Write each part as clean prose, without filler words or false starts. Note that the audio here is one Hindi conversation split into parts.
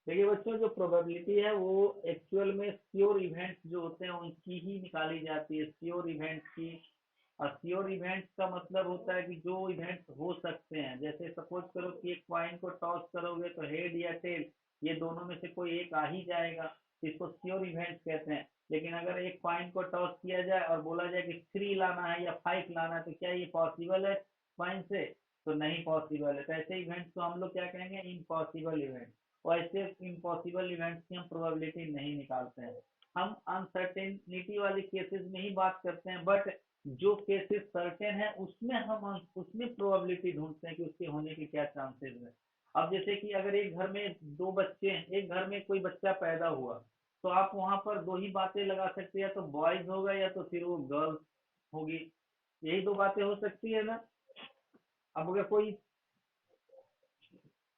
देखिए बच्चों, जो प्रोबेबिलिटी है वो एक्चुअल में श्योर इवेंट्स जो होते हैं उनकी ही निकाली जाती है, श्योर इवेंट्स की। और श्योर इवेंट्स का मतलब होता है कि जो इवेंट्स हो सकते हैं, जैसे सपोज करो कि एक कॉइन को टॉस करोगे तो हेड या टेल, ये दोनों में से कोई एक आ ही जाएगा, तो इसको श्योर इवेंट्स कहते हैं। लेकिन अगर एक कॉइन को टॉस किया जाए और बोला जाए कि 3 लाना है या 5 लाना है, तो क्या ये पॉसिबल है कॉइन से? तो नहीं पॉसिबल है। तो ऐसे इवेंट्स को हम लोग क्या कहेंगे? Impossible event. और ऐसे इम्पॉसिबल इवेंट्स की हम प्रोबेबिलिटी नहीं निकालते हैं। हम अनसर्टेनिटी वाले केसेस में ही बात करते हैं, बट जो केसेस सर्टेन है उसमें प्रोबेबिलिटी ढूंढते हैं कि उसके होने के क्या चांसेस है। अब जैसे कि अगर एक घर में दो बच्चे हैं, एक घर में कोई बच्चा पैदा हुआ, तो आप वहां पर दो ही बातें लगा सकते हैं, या तो बॉयज होगा या तो फिर वो गर्ल्स होगी। यही दो बातें हो सकती है ना। अब अगर कोई,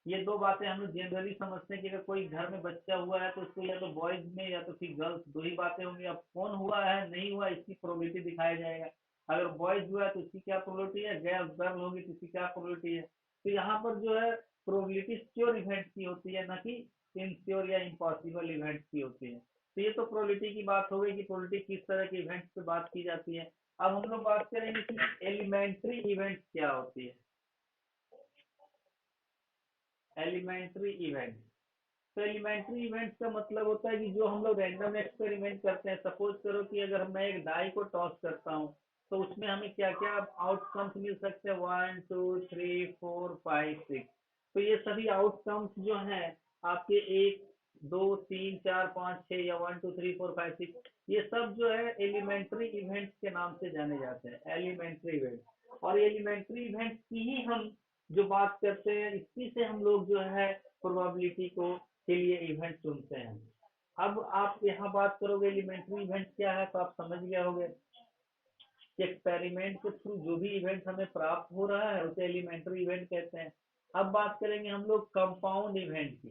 ये दो बातें हम लोग जनरली समझते हैं कि अगर कोई घर में बच्चा हुआ है तो उसको या तो बॉयज में या तो फिर गर्ल्स, दो ही बातें होंगी। अब कौन हुआ है नहीं हुआ इसकी प्रोबेबिलिटी दिखाया जाएगा। अगर बॉयज हुआ है तो इसकी क्या प्रोबेबिलिटी है, गर्ल गर्ल होगी तो इसकी क्या प्रोबेबिलिटी है। तो यहाँ पर जो है प्रोबेबिलिटी श्योर इवेंट की होती है, न कि इनश्योर या इम्पॉसिबल इवेंट की होती है। तो ये तो प्रोबेबिलिटी की बात हो गई कि प्रोबेबिलिटी किस तरह के इवेंट्स पे बात की जाती है। अब हम लोग बात करेंगे कि एलिमेंट्री इवेंट्स क्या होती है। एलिमेंट्री इवेंट, तो एलिमेंट्री इवेंट्स का मतलब होता है कि जो हम लोग रैंडम एक्सपेरिमेंट करते हैं। सपोज करो कि अगर मैं एक डाई को टॉस करता हूँ, तो उसमें हमें क्या क्या आउटकम्स मिल सकते हैं? 1 2 3 4 5 6। तो ये सभी आउटकम्स जो हैं आपके, 1 2 3 4 5 6 या 1 2 3 4 5 6, ये सब जो है एलिमेंट्री इवेंट्स के नाम से जाने जाते हैं, एलिमेंट्री इवेंट। और एलिमेंट्री इवेंट्स की ही हम जो बात करते हैं, इसी से हम लोग जो है प्रोबेबिलिटी को के लिए इवेंट चुनते हैं। अब आप यहाँ बात करोगे एलिमेंट्री इवेंट क्या है, तो आप समझ गए होंगे कि एक्सपेरिमेंट के थ्रू जो भी इवेंट हमें प्राप्त हो रहा है उसे एलिमेंट्री इवेंट कहते हैं। अब बात करेंगे हम लोग कंपाउंड इवेंट की।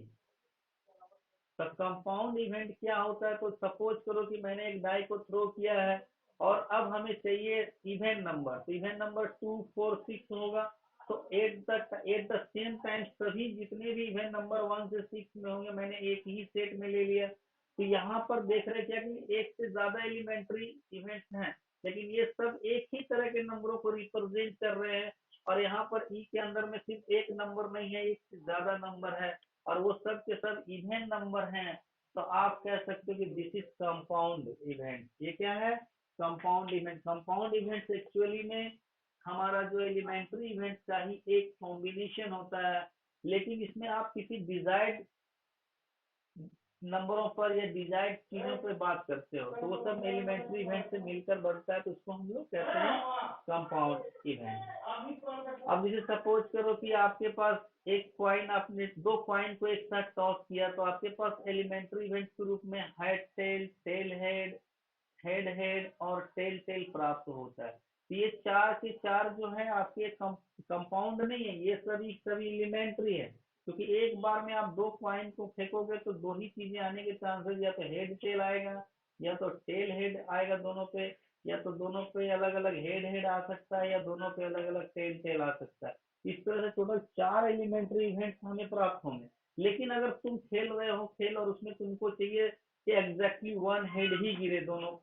तो कंपाउंड इवेंट क्या होता है? तो सपोज करो कि मैंने एक डाई को थ्रो किया है और अब हमें चाहिए इवेंट नंबर। तो इवेंट नंबर 2 4 6 होगा। तो एट द सेम टाइम सभी जितने भी इवेंट नंबर 1 से 6 में होंगे, मैंने एक ही सेट में ले लिया। तो यहाँ पर देख रहे क्या कि एक से ज्यादा एलिमेंट्री इवेंट्स हैं, लेकिन ये सब एक ही तरह के नंबरों को रिप्रेजेंट कर रहे हैं। और यहाँ पर ई के अंदर में सिर्फ एक नंबर नहीं है, एक से ज्यादा नंबर है, और वो सब के सब इवेंट नंबर हैं। तो आप कह सकते हो कि दिस इज कंपाउंड इवेंट। ये क्या है? Compound event. Compound event actually में हमारा जो एलिमेंट्री इवेंट का ही एक कॉम्बिनेशन होता है, लेकिन इसमें आप किसी डिजायर्ड नंबरों पर या डिजायर्ड चीजों पर बात करते हो, तो वो सब एलिमेंट्री इवेंट से मिलकर बनता है, तो उसको हम लोग कहते हैं कंपाउंड इवेंट। अब जैसे सपोज करो कि आपके पास एक कॉइन, आपने दो कॉइन को एक साथ टॉस किया, तो आपके पास एलिमेंट्री इवेंट के रूप में head tail, tail head, head head और टेल टेल प्राप्त होता है। तो ये चार के चार जो है आपके कंपाउंड नहीं है, ये सभी सभी एलिमेंट्री है। क्योंकि एक बार में आप दो कॉइन को फेंकोगे तो दो ही चीजें आने के चांसेस, या तो हेड टेल आएगा या तो टेल हेड आएगा दोनों पे, या तो दोनों पे अलग अलग हेड हेड आ सकता है, या दोनों पे अलग अलग टेल टेल आ सकता है। इस तरह से टोटल चार एलिमेंट्री इवेंट्स हमें प्राप्त होंगे। लेकिन अगर तुम खेल रहे हो खेल और उसमें तुमको चाहिए कि एग्जैक्टली वन हेड ही गिरे दोनों,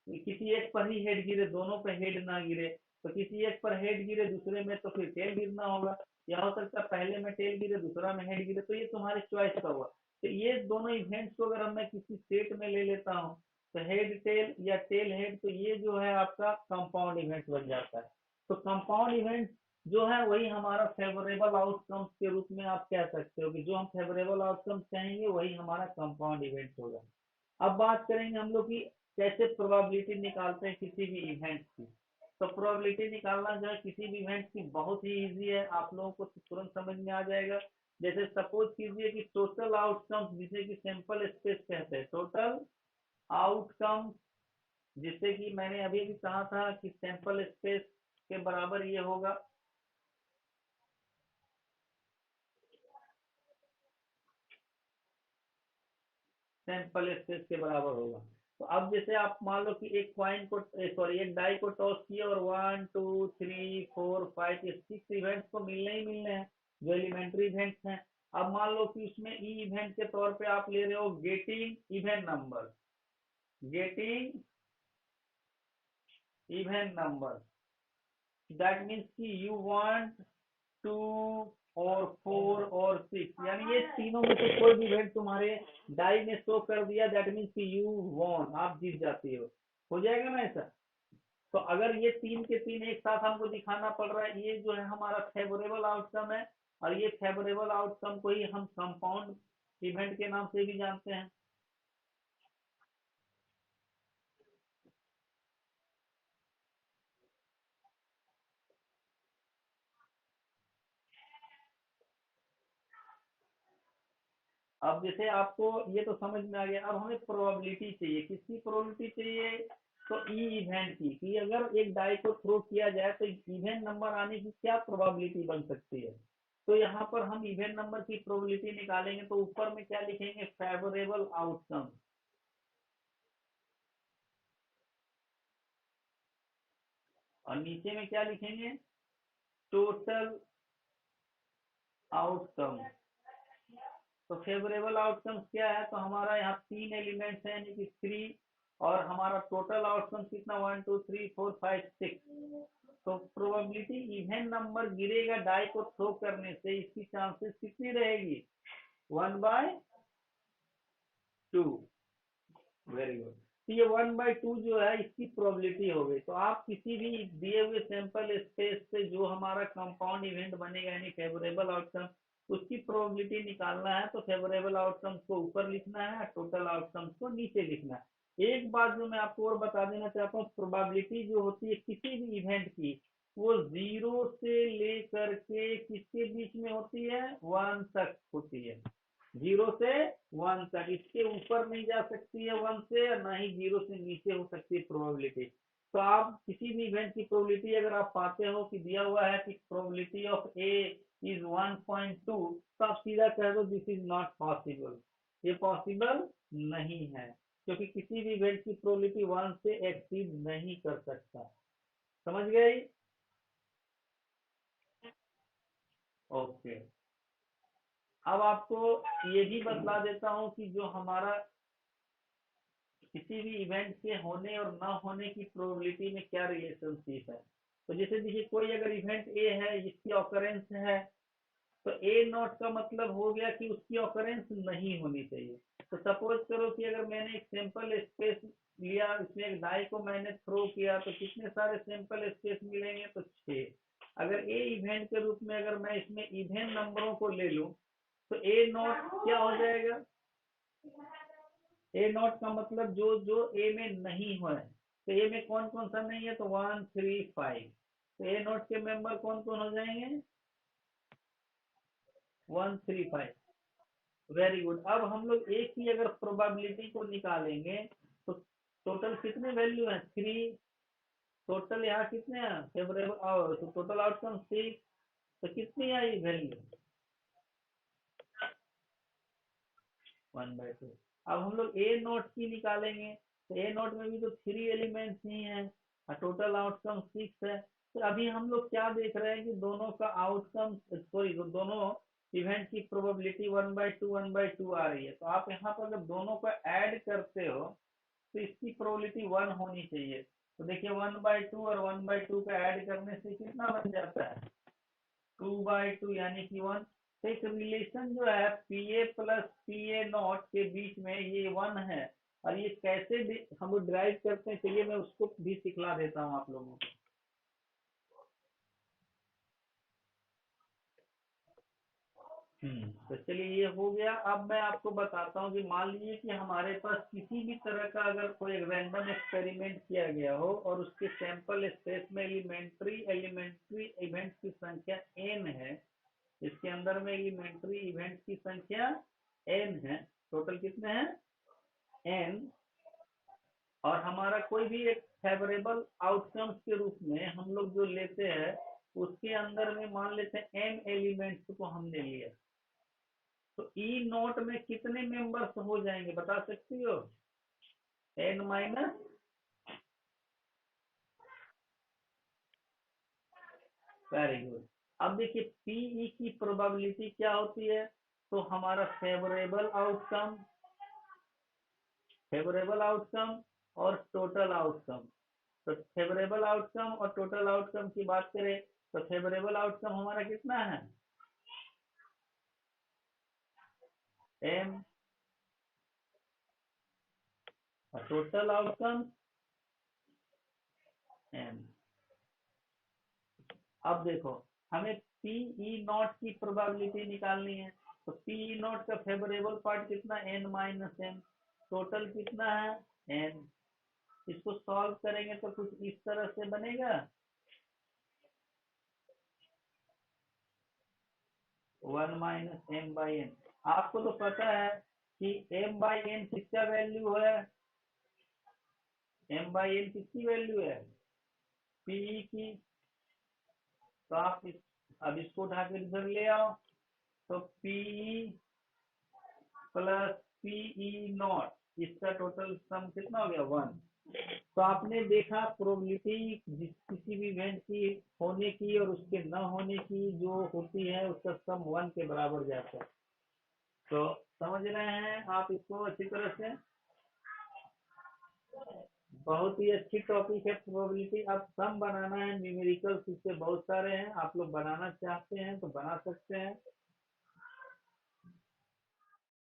किसी एक पर ही हेड गिरे, दोनों पे हेड ना गिरे, तो किसी एक पर हेड गिरे दूसरे में तो फिर टेल गिरना होगा, या हो सकता है पहले में टेल गिरे दूसरा में हेड गिरे। तो ये तुम्हारे चॉइस का हुआ। तो ये दोनों इवेंट्स को अगर मैं किसी सेट में ले लेता हूँ, तो हेड टेल या टेल हेड, तो ये जो है आपका कंपाउंड इवेंट बन जाता है। तो कंपाउंड इवेंट जो है वही हमारा फेवरेबल आउटकम्स के रूप में आप कह सकते हो कि जो हम फेवरेबल आउटकम्स चाहेंगे वही हमारा कंपाउंड इवेंट होगा। अब बात करेंगे हम लोग की कैसे प्रोबेबिलिटी निकालते हैं किसी भी इवेंट की। तो प्रोबेबिलिटी निकालना जो है किसी भी इवेंट की बहुत ही इजी है, आप लोगों को तुरंत समझ में आ जाएगा। जैसे सपोज कीजिए कि टोटल आउटकम्स, जिसे कि सैंपल स्पेस कहते हैं, टोटल आउटकम, जिससे कि मैंने अभी भी कहा था कि सैंपल स्पेस के बराबर ये होगा, सैंपल स्पेस के बराबर होगा। तो अब जैसे आप मान लो कि एक कॉइन को, सॉरी, एक डाई को टॉस किया और 1 2 3 4 5 6 इवेंट्स को मिलने ही मिलने हैं, जो एलिमेंट्री इवेंट्स हैं। अब मान लो कि उसमें ई इवेंट के तौर पे आप ले रहे हो getting event number, getting event number, that means कि यू वांट 2 और 4 और 6, यानी ये तीनों में से कोई भी इवेंट तुम्हारे डाई में शो कर दिया, दैट मीन्स कि यू वॉन, आप जीत जाते हो जाएगा ना ऐसा। तो अगर ये तीन के तीन एक साथ हमको दिखाना पड़ रहा है, ये जो है हमारा फेवरेबल आउटकम है, और ये फेवरेबल आउटकम को ही हम कंपाउंड इवेंट के नाम से भी जानते हैं। अब जैसे आपको ये तो समझ में आ गया, अब हमें प्रोबेबिलिटी चाहिए, किसकी प्रोबेबिलिटी चाहिए, तो ई इवेंट की, कि अगर एक डाई को थ्रो किया जाए तो इवेंट नंबर आने की क्या प्रोबेबिलिटी बन सकती है। तो यहाँ पर हम इवेंट नंबर की प्रोबेबिलिटी निकालेंगे, तो ऊपर में क्या लिखेंगे, फेवरेबल आउटकम, और नीचे में क्या लिखेंगे, टोटल आउटकम। तो फेवरेबल आउटकम क्या है, तो हमारा यहाँ तीन एलिमेंट्स है, यानी कि 3, और हमारा टोटल आउटकम कितना, 1 2 3 4 5 6। तो प्रोबेबिलिटी इवेंट नंबर गिरेगा डाई को थ्रो करने से, इसकी चांसेस कितनी रहेगी, 1/2। Very good. तो ये 1/2 जो है इसकी प्रोबेबिलिटी हो गई। तो आप किसी भी दिए हुए सैंपल स्पेस से जो हमारा कंपाउंड इवेंट बनेगा, यानी फेवरेबल आउटकम, उसकी प्रोबेबिलिटी निकालना है, तो फेवरेबल आउटकम को ऊपर लिखना है, टोटल आउटकम को नीचे लिखना है। एक बात जो मैं आपको और बता देना चाहता हूँ, प्रोबेबिलिटी जो होती है किसी भी इवेंट की, वो 0 से लेकर के किसके बीच में होती है, 1 तक होती है। 0 से 1 तक, इसके ऊपर नहीं जा सकती है 1 से, और ना ही 0 से नीचे हो सकती है प्रोबेबिलिटी। तो आप किसी भी इवेंट की प्रोबेबिलिटी अगर आप पाते हो कि दिया हुआ है कि प्रोबेबिलिटी ऑफ ए इज 1.2, तो आप सीधा कह दो दिस इज नॉट पॉसिबल, ये पॉसिबल नहीं है, क्योंकि किसी भी इवेंट की प्रोबेबिलिटी 1 से एक्सीड नहीं कर सकता। समझ गए। ओके। अब आपको ये भी बतला देता हूँ कि जो हमारा किसी भी इवेंट के होने और ना होने की प्रोबेबिलिटी में क्या रिलेशनशिप है। तो जैसे देखिए, कोई अगर इवेंट ए है जिसकी ऑकरेंस है, तो ए नॉट का मतलब हो गया कि उसकी ऑकरेंस नहीं होनी चाहिए। तो सपोज करो कि अगर मैंने एक सैंपल स्पेस लिया, इसमें एक डाई को मैंने थ्रो किया, तो कितने सारे सैंपल स्पेस मिलेंगे, तो 6। अगर ए इवेंट के रूप में अगर मैं इसमें इवेंट नंबरों को ले लूं, तो ए नॉट क्या हो जाएगा, ए नॉट का मतलब जो जो ए में नहीं है। तो ए में कौन कौन सा नहीं है, तो 1 3 5। तो ए नॉट के मेंबर कौन कौन हो जाएंगे, 1 3 5। Very good. अब हम लोग एक ही अगर प्रोबेबिलिटी को निकालेंगे, तो टोटल कितने वैल्यू है, 3। टोटल यहाँ कितने हैं फेवरेबल, और तो टोटल आउटकम 6। तो कितनी आई वैल्यू, 1/2। अब हम लोग ए नोट की निकालेंगे, तो ए नोट में भी तो 3 एलिमेंट्स ही हैं, और टोटल आउटकम 6 है। तो अभी हम लोग क्या देख रहे हैं कि दोनों का आउटकम, सॉरी, दोनों इवेंट की प्रोबेबिलिटी 1/2 आ रही है। तो आप यहाँ पर जब दोनों को ऐड करते हो, तो इसकी प्रोबेबिलिटी 1 होनी चाहिए। तो देखिए 1/2 और 1/2 का ऐड करने से कितना बन जाता है, 2/2, यानी कि 1। तो एक रिलेशन जो है P A plus P A not के बीच में, ये 1 है। और ये कैसे हम लोग ड्राइव करते हैं, चलिए मैं उसको भी सिखला देता हूँ आप लोगों को। तो चलिए ये हो गया। अब मैं आपको बताता हूँ कि मान लीजिए कि हमारे पास किसी भी तरह का अगर कोई रैंडम एक्सपेरिमेंट किया गया हो, और उसके सैंपल स्पेस में एलिमेंट्री एलिमेंट्री इवेंट की संख्या n है, इसके अंदर में एलिमेंट्री इवेंट की संख्या n है, टोटल कितने हैं, n। और हमारा कोई भी एक फेवरेबल आउटकम्स के रूप में हम लोग जो लेते हैं, उसके अंदर में मान लेते हैं m एलिमेंट्स को हमने लिया, तो ई नोट में कितने मेंबर्स हो जाएंगे, बता सकती हो, n-। Very good. अब देखिए पीई की प्रोबेबिलिटी क्या होती है, तो हमारा फेवरेबल आउटकम और टोटल आउटकम। तो फेवरेबल आउटकम और टोटल आउटकम की बात करें तो फेवरेबल आउटकम हमारा कितना है, एम, और टोटल आउटकम एम। अब देखो, हमें पी ई नॉट की प्रोबेबिलिटी निकालनी है। तो पी ई नॉट का फेवरेबल पार्ट कितना, एन माइनस एम, टोटल कितना है, एन। इसको सॉल्व करेंगे तो कुछ इस तरह से बनेगा, 1 - m/n। आपको तो पता है कि m/n किसका वैल्यू है, m/n किसकी वैल्यू है, पीई की। तो आप अब इसको उठा के इधर ले आओ, तो पीई प्लस पीई नॉट, इसका टोटल सम कितना हो गया, 1। तो आपने देखा प्रोबेबिलिटी किसी भी इवेंट की होने की और उसके न होने की जो होती है उसका सम 1 के बराबर जाता है। तो समझ रहे हैं आप इसको अच्छी तरह से। बहुत ही अच्छी टॉपिक है प्रोबेबिलिटी। अब सम बनाना है, न्यूमेरिकल्स इससे बहुत सारे हैं, आप लोग बनाना चाहते हैं तो बना सकते हैं।